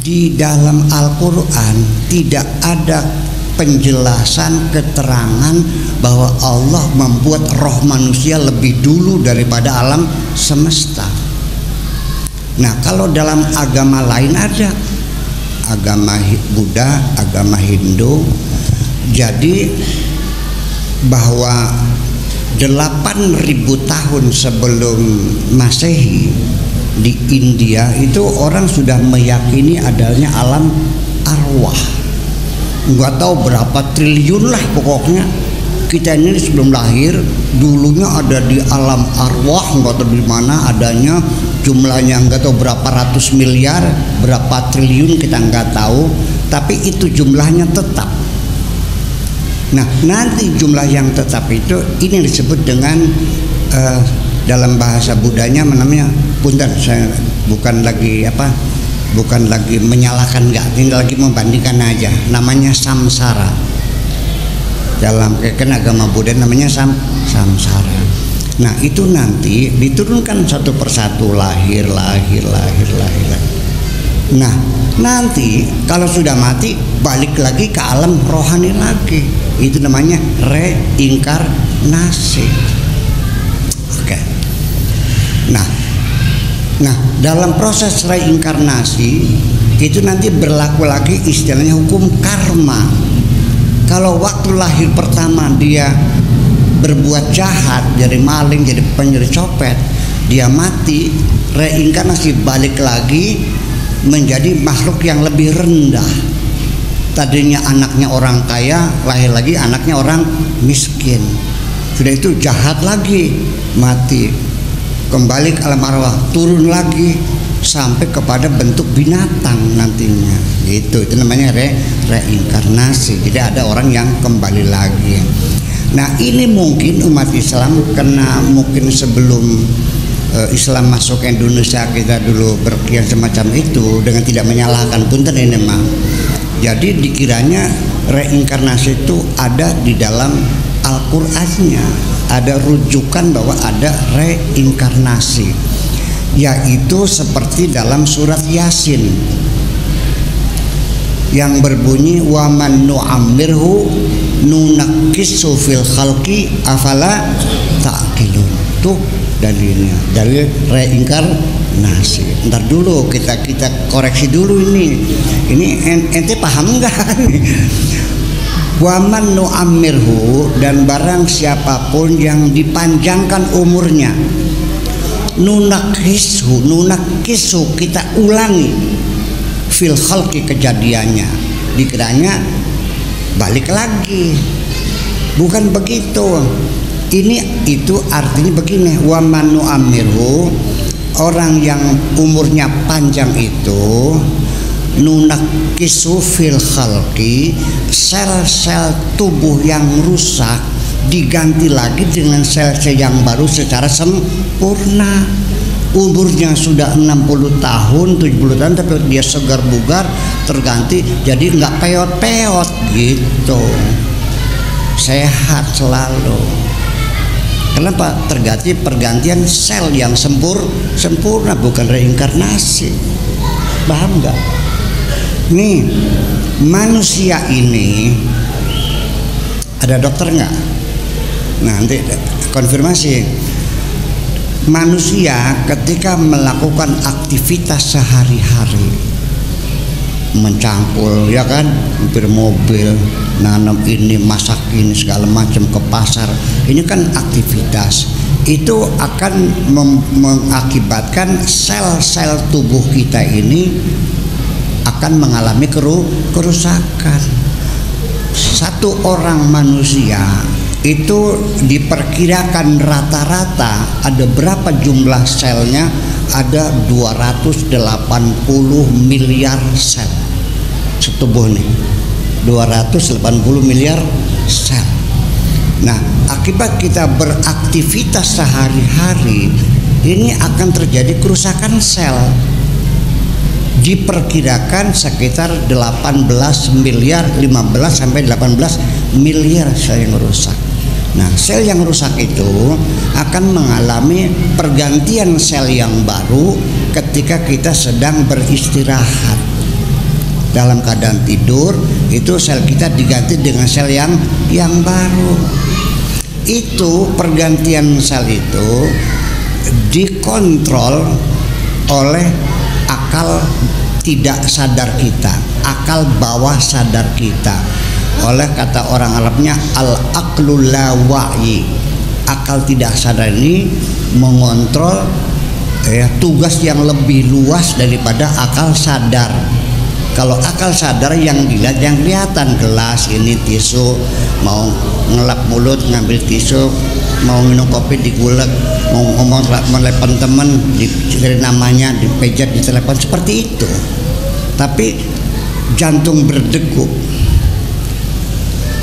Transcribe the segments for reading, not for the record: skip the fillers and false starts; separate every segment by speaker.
Speaker 1: Di dalam Al-Quran tidak ada penjelasan keterangan bahwa Allah membuat roh manusia lebih dulu daripada alam semesta. Nah, kalau dalam agama lain ada, agama Buddha, agama Hindu, jadi bahwa 8.000 tahun sebelum Masehi di India itu orang sudah meyakini adanya alam arwah. Nggak tahu berapa triliun lah pokoknya. Kita ini sebelum lahir dulunya ada di alam arwah, nggak tahu di mana adanya, jumlahnya nggak tahu berapa ratus miliar, berapa triliun kita nggak tahu, tapi itu jumlahnya tetap. Nah, nanti jumlah yang tetap itu ini disebut dengan dalam bahasa Buddhanya namanya, punten saya bukan lagi menyalahkan, enggak, ini lagi membandingkan aja, namanya samsara. Dalam agama Buddha namanya samsara. Nah, itu nanti diturunkan satu persatu, lahir. Nah, nanti kalau sudah mati balik lagi ke alam rohani lagi. Itu namanya reinkarnasi. Oke. Nah, dalam proses reinkarnasi itu nanti berlaku lagi istilahnya hukum karma. Kalau waktu lahir pertama dia berbuat jahat, jadi maling, jadi pencuri copet, dia mati, reinkarnasi balik lagi menjadi makhluk yang lebih rendah. Tadinya anaknya orang kaya, lahir lagi anaknya orang miskin. Sudah itu jahat lagi, mati, kembali ke alam arwah, turun lagi sampai kepada bentuk binatang nantinya. Itu namanya reinkarnasi. Jadi ada orang yang kembali lagi. Nah, ini mungkin umat Islam karena mungkin sebelum Islam masuk ke Indonesia kita dulu berkian semacam itu dengan tidak menyalahkan, punten ini mah. Jadi dikiranya reinkarnasi itu ada di dalam Al-Qur'annya, ada rujukan bahwa ada reinkarnasi, yaitu seperti dalam surat Yasin yang berbunyi wa man nu'ammirhu nunakkisu fil khalqi afala ta'qilun. Tuh dalilnya, dalil reinkarnasi. Ntar dulu kita koreksi dulu ini ente paham nggak? Waman nu'ammirhu, dan barang siapapun yang dipanjangkan umurnya, nunakkisu kita ulangi fil khalqi kejadiannya, dikiranya balik lagi. Bukan begitu. Itu artinya begini, waman nu'ammirhu, orang yang umurnya panjang itu, nunakkisu fil khalqi, sel-sel tubuh yang rusak diganti lagi dengan sel-sel yang baru secara sempurna. Umurnya sudah 60 tahun, 70 tahun, tapi dia segar bugar, terganti jadi nggak peot-peot gitu, sehat selalu. Kenapa? Terganti pergantian sel yang sempurna, bukan reinkarnasi. Paham nggak? Nih, manusia ini ada dokter nggak? Nanti konfirmasi. Manusia ketika melakukan aktivitas sehari-hari, mencangkul, ya kan, hampir mobil, nanam ini, masak ini, segala macam, ke pasar, ini kan aktivitas. Itu akan mengakibatkan sel-sel tubuh kita ini akan mengalami kerusakan. Satu orang manusia itu diperkirakan rata-rata ada berapa jumlah selnya? Ada 280 miliar sel setubuh nih, 280 miliar sel. Nah, akibat kita beraktivitas sehari-hari ini akan terjadi kerusakan sel. Diperkirakan sekitar 18 miliar, 15 sampai 18 miliar sel yang rusak. Nah, sel yang rusak itu akan mengalami pergantian sel yang baru ketika kita sedang beristirahat. dalam keadaan tidur, itu sel kita diganti dengan sel yang baru. Itu pergantian sel itu dikontrol oleh akal tidak sadar kita, akal bawah sadar kita. Oleh kata orang Arabnya al-aqlul la wa'yi, akal tidak sadar ini mengontrol tugas yang lebih luas daripada akal sadar. Kalau akal sadar yang dilihat, yang kelihatan, gelas ini, tisu, mau ngelap mulut ngambil tisu, mau minum kopi digulek, mau ngomong melepon temen dari namanya dipejet di telepon, seperti itu. Tapi jantung berdegup,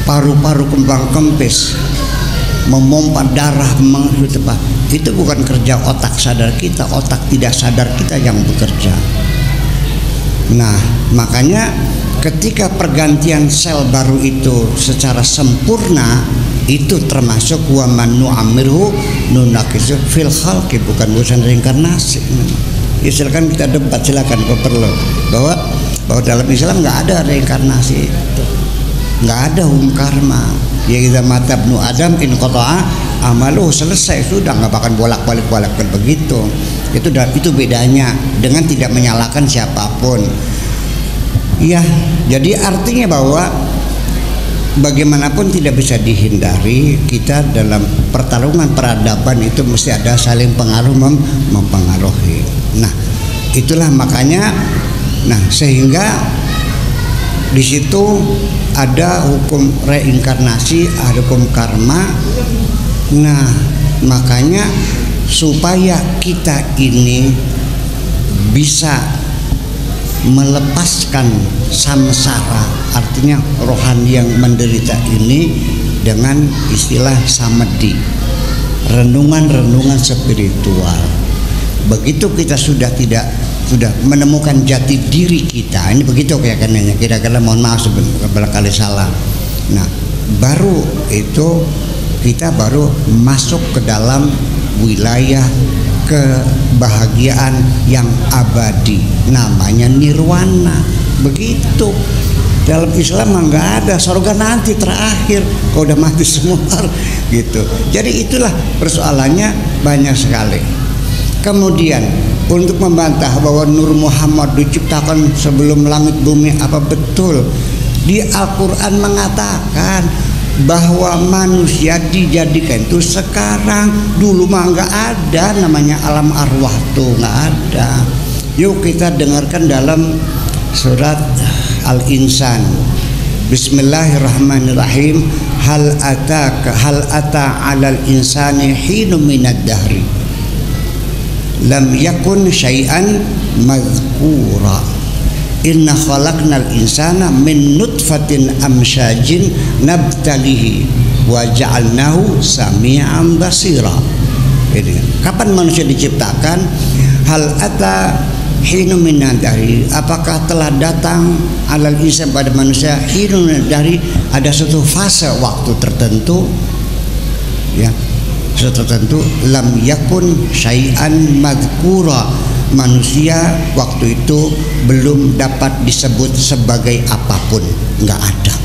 Speaker 1: paru-paru kembang kempis, memompa darah, itu bukan kerja otak sadar kita, otak tidak sadar kita yang bekerja. Nah, makanya ketika pergantian sel baru itu secara sempurna, itu termasuk wa man nu'ammirhu nunakisu fil khalqi, bukan urusan reinkarnasi. Ya silakan kita debat, silakan kalau perlu, bahwa dalam Islam nggak ada reinkarnasi, nggak ada hukum karma. Ya kita mata ibnu Adam in qata'a amaluh, selesai sudah, nggak bakal bolak-balik begitu. Itu bedanya dengan tidak menyalahkan siapapun. Ya, jadi artinya bahwa bagaimanapun tidak bisa dihindari, kita dalam pertarungan peradaban itu mesti ada saling pengaruh mempengaruhi. Nah, itulah makanya, sehingga di situ ada hukum reinkarnasi, ada hukum karma. Nah, makanya supaya kita ini bisa melepaskan samsara, artinya rohani yang menderita ini, dengan istilah samadhi, renungan spiritual. Begitu kita sudah menemukan jati diri kita, ini begitu kayaknya, kira-kira, mohon maaf barangkali salah. Nah, baru itu kita baru masuk ke dalam wilayah kebahagiaan yang abadi, namanya nirwana. Begitu. Dalam Islam nggak ada surga nanti terakhir, kalau udah mati semua gitu. Jadi itulah persoalannya banyak sekali. Kemudian untuk membantah bahwa Nur Muhammad diciptakan sebelum langit bumi, apa betul? Di Al-Quran mengatakan bahwa manusia dijadikan itu sekarang, dulu mah nggak ada namanya alam arwah tuh, nggak ada. Yuk kita dengarkan dalam surat Al-Insan. Bismillahirrahmanirrahim. Hal ata 'alal insani hinum minad dahri lam yakun syai'an madhkura. Inna khalaqnal insana min nutfatin amsyajin nabtalihi wa ja'alnahu sami'an basira. Kapan manusia diciptakan? Hal ata hinu minan dari, apakah telah datang alal insan pada manusia hinu dari, ada suatu fase waktu tertentu, ya, suatu tertentu, lam yakun syai'an madhkura, manusia waktu itu belum dapat disebut sebagai apapun, nggak ada.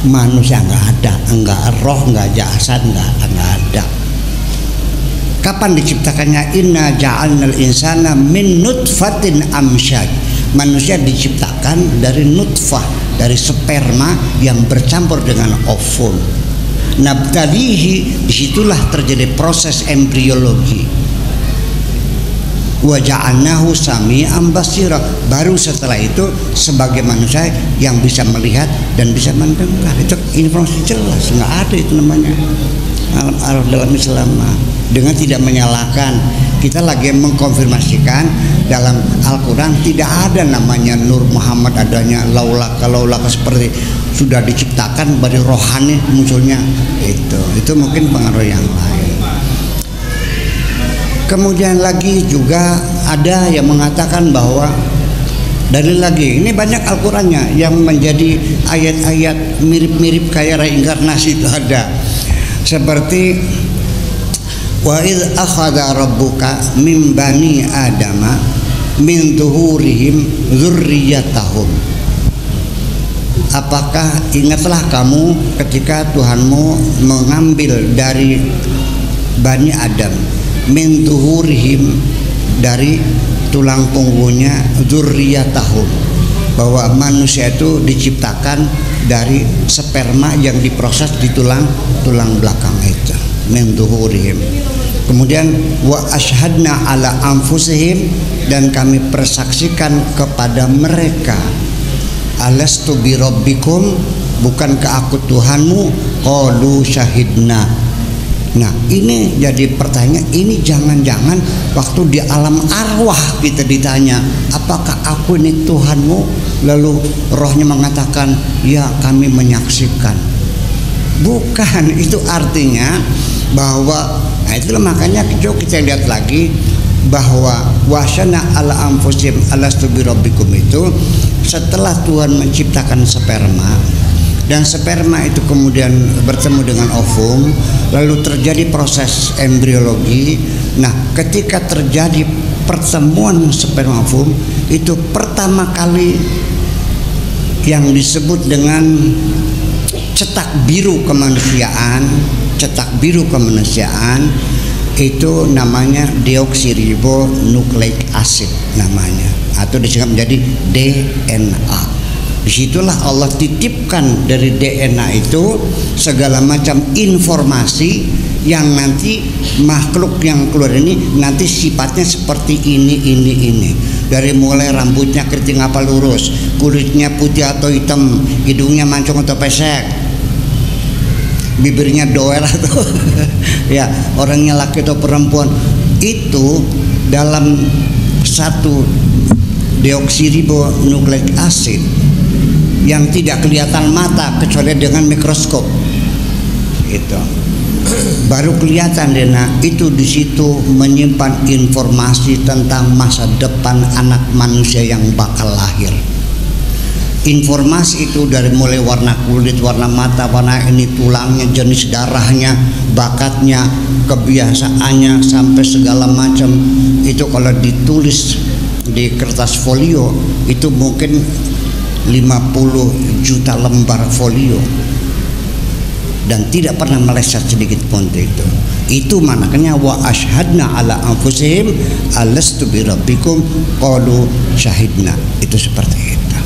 Speaker 1: Manusia nggak ada, nggak roh, nggak jasad, nggak ada. Kapan diciptakannya? Inna ja'alnal insana min nutfatin amsyaj. Manusia diciptakan dari nutfah, dari sperma yang bercampur dengan ovum. Nabtalihi, disitulah terjadi proses embriologi. Wa ja'alnahu sami'an basira, baru setelah itu sebagai manusia yang bisa melihat dan bisa mendengar. Itu informasi jelas, nggak ada itu namanya alam dalam Islam. Dengan tidak menyalahkan, kita lagi mengkonfirmasikan dalam Al-Quran tidak ada namanya Nur Muhammad, adanya laulaka seperti sudah diciptakan dari rohani munculnya. Itu mungkin pengaruh yang lain. Kemudian lagi juga ada yang mengatakan bahwa dalil lagi, ini banyak Al-Qurannya yang menjadi ayat-ayat mirip-mirip kayak reinkarnasi itu ada. Seperti wa idz akhadha rabbuka min bani adama min zuhurihim dzurriyyatahum. Apakah ingatlah kamu ketika Tuhanmu mengambil dari Bani Adam min zuhurihim, dari tulang punggungnya, dzurriyyatahum, bahwa manusia itu diciptakan dari sperma yang diproses di tulang belakang itu, min zuhurihim. Kemudian wa asyhadna ala anfusihim, dan kami persaksikan kepada mereka, alastu bi rabbikum, bukankah aku Tuhanmu? Qalu syahidna. Nah, ini jadi pertanyaan, ini jangan-jangan waktu di alam arwah kita ditanya, apakah aku ini Tuhanmu? Lalu rohnya mengatakan, ya kami menyaksikan. Bukan, itu artinya bahwa, nah itulah makanya kita lihat lagi bahwa wasana ala anfusim alastu birabbikum itu setelah Tuhan menciptakan sperma, dan sperma itu kemudian bertemu dengan ovum, lalu terjadi proses embriologi. Nah, ketika terjadi pertemuan sperma ovum itu pertama kali yang disebut dengan cetak biru kemanusiaan, itu namanya deoksiribonukleik acid namanya, atau disingkat menjadi DNA. Disitulah Allah titipkan dari DNA itu segala macam informasi yang nanti makhluk yang keluar ini nanti sifatnya seperti ini. Dari mulai rambutnya keriting apa lurus, kulitnya putih atau hitam, hidungnya mancung atau pesek, bibirnya doer atau ya orangnya laki atau perempuan. Itu dalam satu deoksiribonukleik acid yang tidak kelihatan mata kecuali dengan mikroskop, itu baru kelihatan DNA itu. Di situ menyimpan informasi tentang masa depan anak manusia yang bakal lahir. Informasi itu dari mulai warna kulit, warna mata, warna ini tulangnya, jenis darahnya, bakatnya, kebiasaannya, sampai segala macam. Itu kalau ditulis di kertas folio itu mungkin 50 juta lembar folio, dan tidak pernah meleset sedikit pun itu. Itu maknanya wa asyhadna ala anfusihim alastu birabbikum qalu syahidna. Itu seperti itu.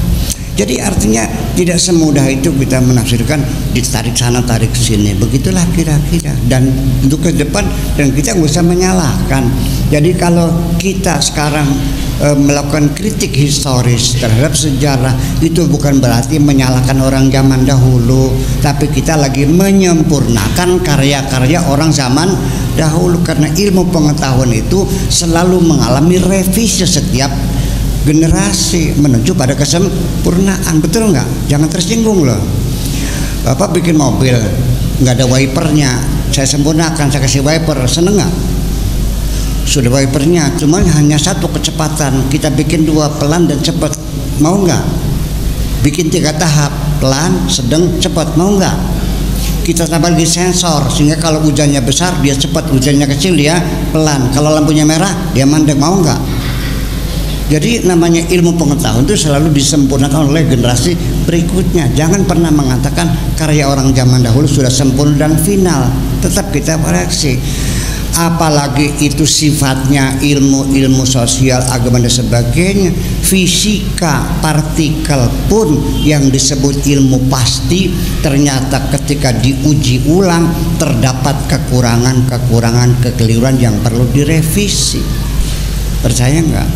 Speaker 1: Jadi artinya tidak semudah itu kita menafsirkan ditarik sana tarik sini. Begitulah kira-kira. Dan untuk ke depan, dan kita nggak usah menyalahkan. Jadi kalau kita sekarang melakukan kritik historis terhadap sejarah, itu bukan berarti menyalahkan orang zaman dahulu, tapi kita lagi menyempurnakan karya-karya orang zaman dahulu, karena ilmu pengetahuan itu selalu mengalami revisi setiap generasi menuju pada kesempurnaan. Betul nggak? Jangan tersinggung loh. Bapak bikin mobil nggak ada wipernya, saya sempurnakan, saya kasih wiper, seneng nggak? Sudah wipernya, cuma hanya satu kecepatan, kita bikin 2, pelan dan cepat, mau nggak? Bikin 3 tahap, pelan, sedang, cepat, mau nggak? Kita tambah lagi sensor sehingga kalau hujannya besar dia cepat, hujannya kecil dia pelan, kalau lampunya merah dia mandek, mau nggak? Jadi namanya ilmu pengetahuan itu selalu disempurnakan oleh generasi berikutnya. Jangan pernah mengatakan karya orang zaman dahulu sudah sempurna dan final. Tetap kita koreksi. Apalagi itu sifatnya ilmu sosial, agama dan sebagainya. Fisika partikel pun yang disebut ilmu pasti, ternyata ketika diuji ulang terdapat kekurangan, kekeliruan yang perlu direvisi. Percaya nggak?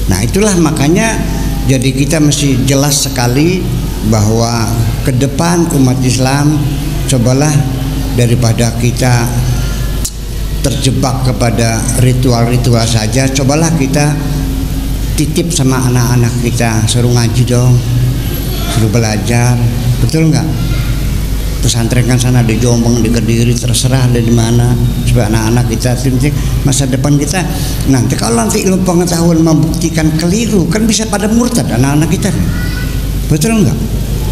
Speaker 1: Nah, itulah makanya jadi kita mesti jelas sekali bahwa ke depan umat Islam, cobalah daripada kita terjebak kepada ritual-ritual saja, cobalah kita titip sama anak-anak kita, suruh ngaji dong, suruh belajar. Betul nggak? Pesantren kan sana di Jombang, di Kediri, terserah ada di mana, supaya anak-anak kita masa depan kita nanti, kalau nanti ilmu pengetahuan membuktikan keliru, kan bisa pada murtad anak-anak kita. Betul nggak?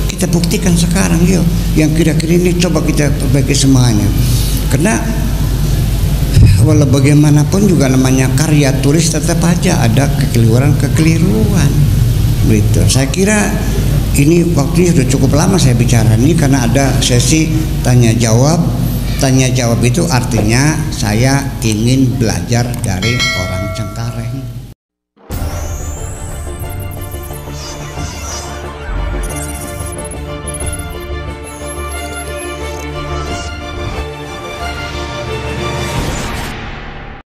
Speaker 1: Kita buktikan sekarang, yuk. Yang kira-kira ini coba kita perbaiki semuanya. Karena walau bagaimanapun juga namanya karya tulis tetap aja ada kekeliruan gitu. Saya kira ini waktunya sudah cukup lama saya bicara ini karena ada sesi tanya jawab. Tanya jawab itu artinya saya ingin belajar dari orang Cengkareng.